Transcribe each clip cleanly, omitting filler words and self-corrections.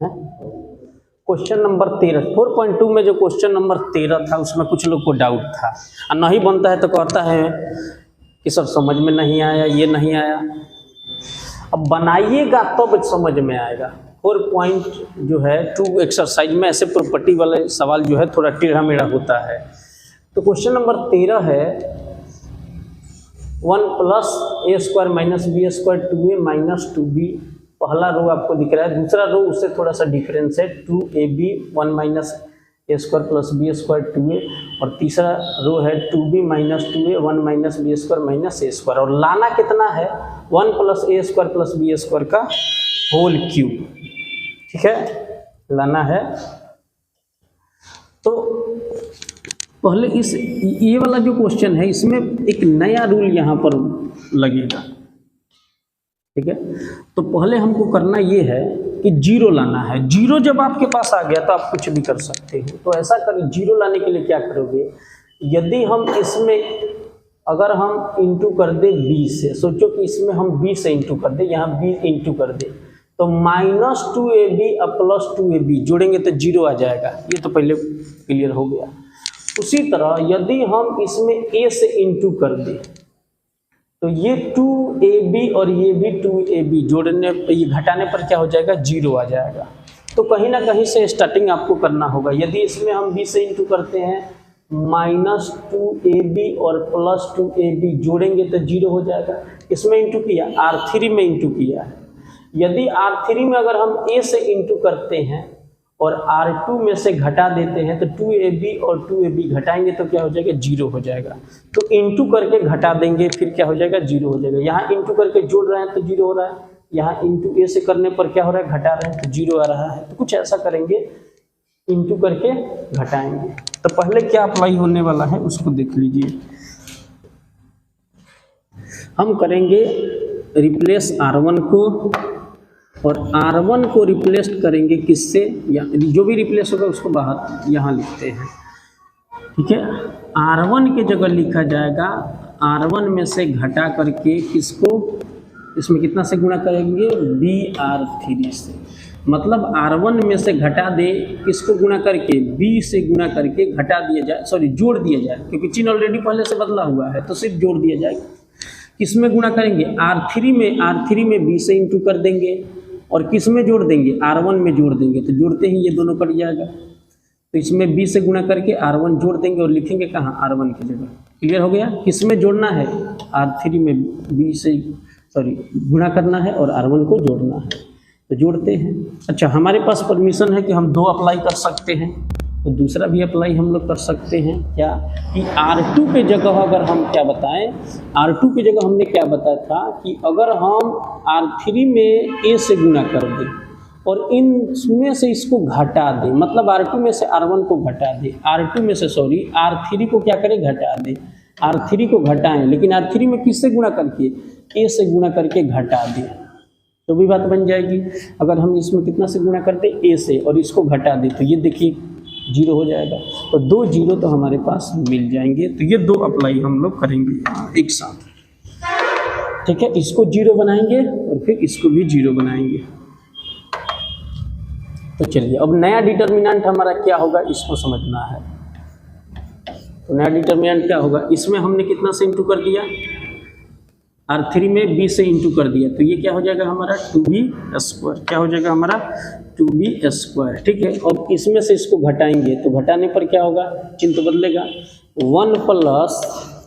Question number 13 4.2 में जो question number 13 था उसमें कुछ लोग को डाउट था और नहीं बनता है तो कहता है कि सर समझ में नहीं आया, ये नहीं आया। अब बनाइएगा तब समझ में आएगा। 4 पॉइंट जो है 2 एक्सरसाइज में ऐसे प्रॉपर्टी वाले सवाल जो है थोड़ा टेढ़ा मेढ़ा होता है। तो क्वेश्चन नंबर 13 है 1 + a² - b² 2a - 2b। पहला रो आपको दिख रहा है, दूसरा रो उससे थोड़ा सा डिफरेंस है 2ab 1 - a² + b² 2a, और तीसरा रो है 2b - 2a 1 - b² - a²। और लाना कितना है 1 + a² + b² का होल क्यूब। ठीक है, लाना है। तो पहले ये वाला जो क्वेश्चन है इसमें एक नया रूल यहाँ पर लगेगा। ठीक है, तो पहले हमको करना ये है कि जीरो लाना है। जीरो जब आपके पास आ गया तो आप कुछ भी कर सकते हो। तो ऐसा करें, जीरो लाने के लिए क्या करोगे, यदि हम इसमें अगर हम इंटू कर दे b से, सोचो कि इसमें हम b से इंटू कर दे, यहाँ b इंटू कर दे, तो -2ab + 2ab जोड़ेंगे तो जीरो आ जाएगा। ये तो पहले क्लियर हो गया। उसी तरह यदि हम इसमें a से इंटू कर दे तो ये 2ab और ये भी 2ab जोड़ने ये घटाने पर क्या हो जाएगा, जीरो आ जाएगा। तो कहीं ना कहीं से स्टार्टिंग आपको करना होगा। यदि इसमें हम b से इंटू करते हैं -2ab और +2ab जोड़ेंगे तो जीरो हो जाएगा। इसमें इंटू किया, R3 में इंटू किया है। यदि R3 में अगर हम a से इंटू करते हैं और R2 में से घटा देते हैं तो 2ab और 2ab घटाएंगे तो क्या हो जाएगा, जीरो हो जाएगा। तो इंटू करके घटा देंगे फिर क्या हो जाएगा, जीरो हो जाएगा। यहाँ इंटू करके जोड़ रहे हैं तो जीरो हो रहा है, यहाँ इंटू a से करने पर क्या हो रहा है, घटा रहे हैं तो जीरो आ रहा है। तो कुछ ऐसा करेंगे, इंटू करके घटाएंगे। तो पहले क्या अप्लाई होने वाला है उसको देख लीजिए। हम करेंगे रिप्लेस R1 को, और R1 को रिप्लेस करेंगे किससे, या जो भी रिप्लेस होगा उसको बाहर यहाँ लिखते हैं। ठीक है, R1 के जगह लिखा जाएगा R1 में से घटा करके किसको, इसमें कितना से गुणा करेंगे, BR3 से। मतलब R1 में से घटा दे, किसको गुणा करके, B से गुणा करके घटा दिया जाए, सॉरी जोड़ दिया जाए, क्योंकि चिन्ह ऑलरेडी पहले से बदला हुआ है तो सिर्फ जोड़ दिया जाएगा। किसमें गुणा करेंगे, R3 में B से इंटू कर देंगे, और किस में जोड़ देंगे, R1 में जोड़ देंगे। तो जोड़ते ही ये दोनों कट जाएगा। तो इसमें b से गुणा करके R1 जोड़ देंगे और लिखेंगे कहाँ, R1 की जगह। क्लियर हो गया। किस में जोड़ना है, R3 में b से गुणा करना है और R1 को जोड़ना है। तो जोड़ते हैं। अच्छा, हमारे पास परमिशन है कि हम 2 अप्लाई कर सकते हैं, तो दूसरा भी अप्लाई हम लोग कर सकते हैं। क्या कि R2 के जगह अगर हम क्या बताएं, R2 की जगह हमने क्या बताया था कि अगर हम R3 में a से गुणा कर दें और इनमें से इसको घटा दें, मतलब R2 में से R1 को घटा दें, R2 में से R3 को क्या करें, घटा दें। R3 को घटाएं, लेकिन R3 में किससे गुणा करके, a से गुणा करके घटा दें, तो भी बात बन जाएगी। अगर हम इसमें कितना से गुणा करते, a से, और इसको घटा दें तो ये देखिए जीरो हो जाएगा। तो 2 जीरो तो हमारे पास मिल जाएंगे। तो ये 2 अप्लाई हम लोग करेंगे एक साथ। ठीक है, इसको जीरो बनाएंगे और फिर इसको भी जीरो बनाएंगे। तो चलिए, अब नया डिटर्मिनेंट हमारा क्या होगा इसको समझना है। तो नया डिटर्मिनेंट क्या होगा, इसमें हमने कितना से इंटू कर दिया, R3 में b से इंटू कर दिया, तो ये क्या हो जाएगा हमारा 2b²। क्या हो जाएगा हमारा 2b²। ठीक है, और इसमें से इसको घटाएंगे तो घटाने पर क्या होगा, चिन्ह तो बदलेगा, 1 +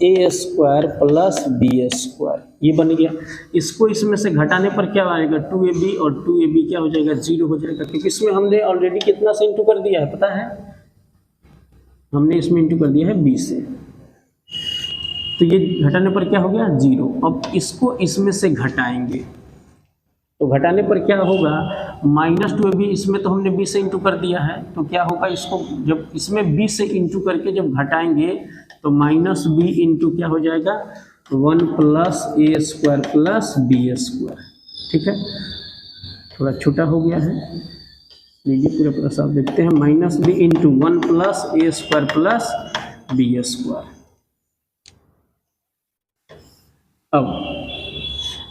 a² + b²। ये बन गया। इसको इसमें से घटाने पर क्या आएगा, 2ab और 2ab क्या हो जाएगा, जीरो हो जाएगा, क्योंकि इसमें हमने ऑलरेडी कितना से इंटू कर दिया है पता है, हमने इसमें इंटू कर दिया है b से। तो ये घटाने पर क्या हो गया, जीरो। अब इसको इसमें से घटाएंगे तो घटाने पर क्या होगा, -2ab, इसमें तो हमने b से इंटू कर दिया है, तो क्या होगा, इसको जब इसमें b से इंटू करके जब घटाएंगे तो -b इंटू क्या हो जाएगा, 1 + a² + b²। ठीक है, थोड़ा छोटा हो गया है, लीजिए पूरा साफ देखते हैं। -b into 1 + a² + b²। अब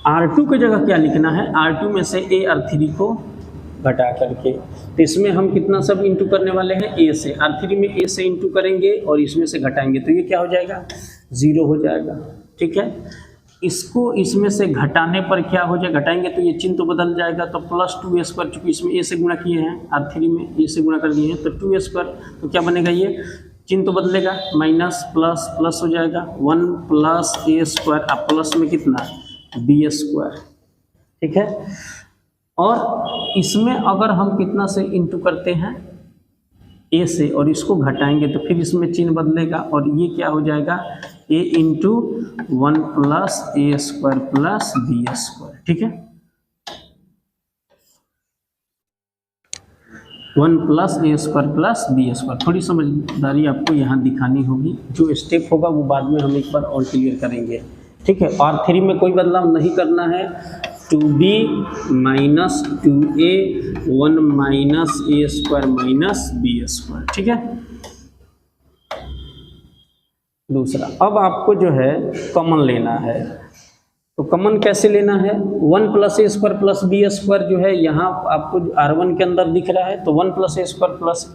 R2 की जगह क्या लिखना है, R2 में से a R3 को घटा करके। तो इसमें हम कितना सब इंटू करने वाले हैं, ए से, R3 में ए से इंटू करेंगे और इसमें से घटाएंगे तो ये क्या हो जाएगा, 0 हो जाएगा। ठीक है, इसको इसमें से घटाने पर क्या हो जाएगा, घटाएंगे तो ये चिन्ह तो बदल जाएगा, तो +2a², चूँकि इसमें ए से गुणा किए हैं, R3 में ए से गुणा कर दिए हैं, तो 2a², तो क्या बनेगा, ये चिन्ह तो बदलेगा, माइनस प्लस प्लस हो जाएगा, 1 + a², अब प्लस में कितना, b²। ठीक है, और इसमें अगर हम कितना से इंटू करते हैं, ए से, और इसको घटाएंगे तो फिर इसमें चिन्ह बदलेगा और ये क्या हो जाएगा, a × 1 + a² + b²। ठीक है, 1 + a² + b²। थोड़ी समझदारी आपको यहाँ दिखानी होगी, जो स्टेप होगा वो बाद में हम एक बार और क्लियर करेंगे। ठीक है, R3 में कोई बदलाव नहीं करना है, 2b - 2a 1 - a² - b²। ठीक है, दूसरा, अब आपको जो है कॉमन लेना है, तो कॉमन कैसे लेना है, 1 + a² + b² जो है यहाँ आपको R1 के अंदर दिख रहा है, तो 1 + a² +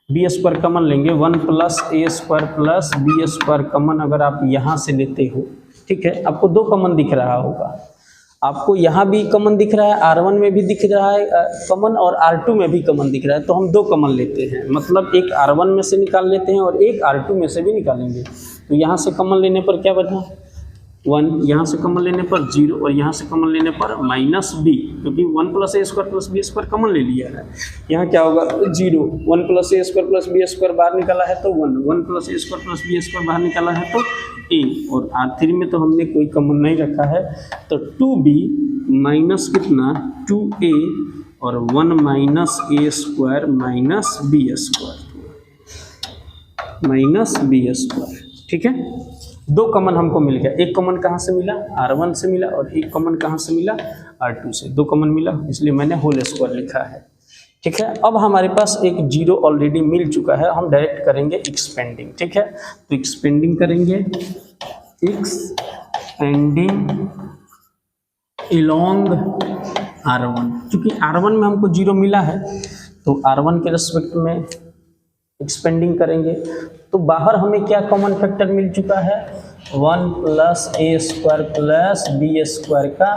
b² कॉमन लेंगे, 1 + a² + b² कॉमन अगर आप यहाँ से लेते हो, ठीक है, आपको 2 कॉमन दिख रहा होगा, आपको यहाँ भी कॉमन दिख रहा है, R1 में भी दिख रहा है कॉमन और R2 में भी कॉमन दिख रहा है, तो हम 2 कॉमन लेते हैं, मतलब एक R1 में से निकाल लेते हैं और एक R2 में से भी निकालेंगे। तो यहाँ से कॉमन लेने पर क्या बचा, 1, यहाँ से कॉमन लेने पर 0 और यहाँ से कॉमन लेने पर -b, क्योंकि 1 + a² + b² कॉमन ले लिया है। यहाँ क्या होगा, 0, 1 + a² + b² बाहर निकाला है तो 1, 1 + a² + b² बाहर निकाला है तो a, और R3 में तो हमने कोई कॉमन नहीं रखा है, तो 2b माइनस कितना, 2a और 1 - a² - b² ठीक है, 2 कॉमन हमको मिल गया, एक कॉमन कहाँ से मिला, R1 से मिला, और एक कॉमन कहाँ से मिला, R2 से, 2 कॉमन मिला, इसलिए मैंने होल स्क्वायर लिखा है। ठीक है, अब हमारे पास एक 0 ऑलरेडी मिल चुका है, हम डायरेक्ट करेंगे एक्सपेंडिंग। ठीक है, तो एक्सपेंडिंग करेंगे, एक्सपेंडिंग अलोंग R1, क्योंकि R1 में हमको 0 मिला है, तो R1 के रेस्पेक्ट में एक्सपेंडिंग करेंगे, तो बाहर हमें क्या कॉमन फैक्टर मिल चुका है, 1 + a² + b² का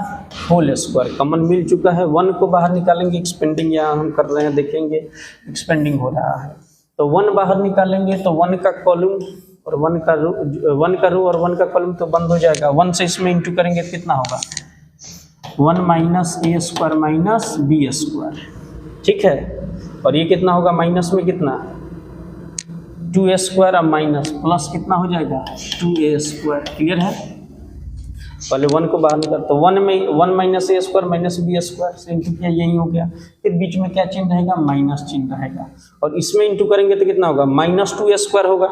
होल स्क्वायर कॉमन मिल चुका है। 1 को बाहर निकालेंगे, एक्सपेंडिंग यहाँ हम कर रहे हैं, देखेंगे एक्सपेंडिंग हो रहा है, तो 1 बाहर निकालेंगे तो 1 का कॉलम और 1 का रो, 1 का रो और 1 का कॉलम तो बंद हो जाएगा, 1 से इसमें इंटू करेंगे तो कितना होगा, 1 - a² - b²। ठीक है, और ये कितना होगा, माइनस में कितना, 2a² और माइनस प्लस कितना हो जाएगा, 2a²। क्लियर है, पहले 1 को बाहर निकाल, तो 1 में 1 - a² - b² से इंटू किया, यही हो गया, फिर बीच में क्या चिन्ह रहेगा, माइनस चिन्ह रहेगा, और इसमें इंटू करेंगे तो कितना होगा, -2a² होगा,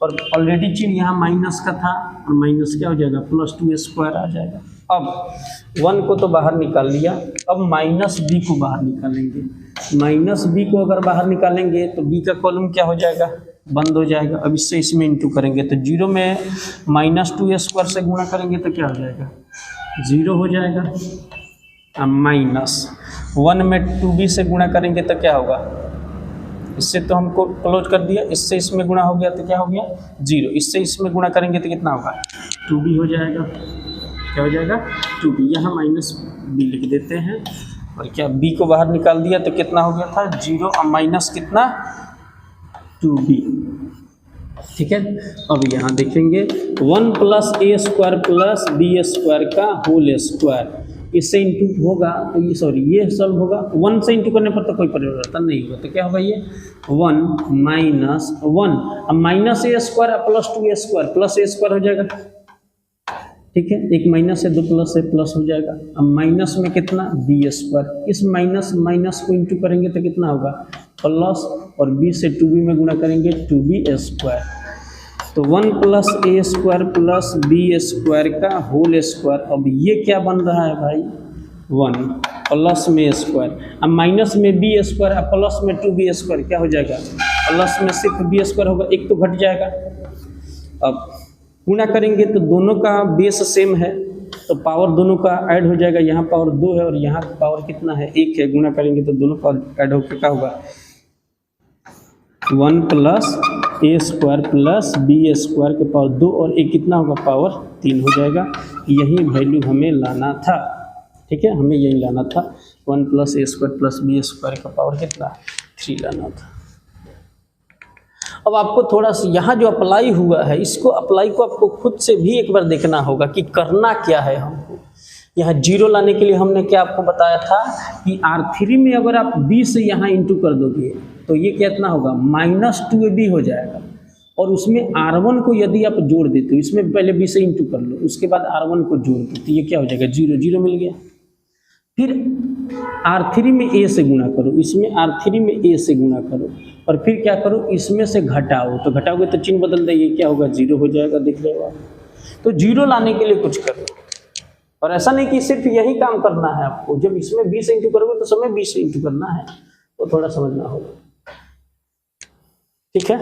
और ऑलरेडी चिन्ह यहाँ माइनस का था, और माइनस क्या हो जाएगा, +2a² आ जाएगा। अब 1 को तो बाहर निकाल लिया, अब -b को बाहर निकालेंगे, -b को अगर बाहर निकालेंगे तो b का कॉलम क्या हो जाएगा, बंद हो जाएगा। अब इससे इसमें इंटू करेंगे तो 0 में -2a² से गुणा करेंगे तो क्या हो जाएगा, 0 हो जाएगा। अब -1 में 2b से गुणा करेंगे तो क्या होगा, इससे तो हमको क्लोज कर दिया, इससे इसमें गुणा हो गया तो क्या हो गया, 0, इससे इसमें गुणा करेंगे तो कितना होगा, 2b हो जाएगा। क्या हो जाएगा, 2b, यहाँ -b लिख देते हैं, और क्या b को बाहर निकाल दिया तो कितना हो गया था, 0 और माइनस कितना, 2b। ठीक है, अब यहाँ देखेंगे 1 + a² + b² का होल स्क्वायर, इससे इंटू होगा तो ये, सॉरी ये सॉल्व होगा, 1 से इंटू करने पर तो कोई परिवर्तन नहीं होगा, तो क्या होगा, ये 1 - 1, अब -a² + 2a² + a² हो जाएगा। ठीक है, एक माइनस से 2 प्लस है, प्लस हो जाएगा। अब माइनस में कितना, b², इस माइनस को इंटू करेंगे तो कितना होगा, प्लस, और b से 2b में गुणा करेंगे 2b², तो 1 + a² + b² का होल स्क्वायर। अब ये क्या बन रहा है भाई, 1 प्लस में a², अब माइनस में b² और प्लस में 2b² क्या हो जाएगा, प्लस में सिर्फ b² होगा, एक तो घट जाएगा। अब गुणा करेंगे तो दोनों का बेस सेम है, तो पावर दोनों का ऐड हो जाएगा, यहाँ पावर 2 है और यहाँ पावर कितना है 1 है, गुना करेंगे तो दोनों पावर ऐड होकर क्या होगा 1 प्लस ए स्क्वायर प्लस बी स्क्वायर के पावर 2 और एक कितना होगा पावर 3 हो जाएगा। यही वैल्यू हमें लाना था, ठीक है, हमें यही लाना था 1 प्लस ए स्क्वायर प्लस बी स्क्वायर का पावर कितना 3 लाना था। अब आपको थोड़ा सा यहाँ जो अप्लाई हुआ है इसको अप्लाई को आपको खुद से भी एक बार देखना होगा कि करना क्या है हमको। यहाँ 0 लाने के लिए हमने क्या आपको बताया था कि R3 में अगर आप b से यहाँ इंटू कर दोगे तो ये कितना होगा -2ab हो जाएगा, और उसमें R1 को यदि आप जोड़ देते हो, इसमें पहले b से इंटू कर लो उसके बाद R1 को जोड़ दो तो ये क्या हो जाएगा 0 0 मिल गया। फिर R3 में a से गुणा करो, इसमें R3 में a से गुणा करो और फिर क्या करो इसमें से घटाओ, तो घटाओगे तो चिन्ह बदल देंगे, क्या होगा 0 हो जाएगा, देख रहे हो आप। तो 0 लाने के लिए कुछ करो, और ऐसा नहीं कि सिर्फ यही काम करना है आपको, जब इसमें 20 से इंटू करोगे तो समय 20 से इंटू करना है, तो थोड़ा समझना होगा, ठीक है।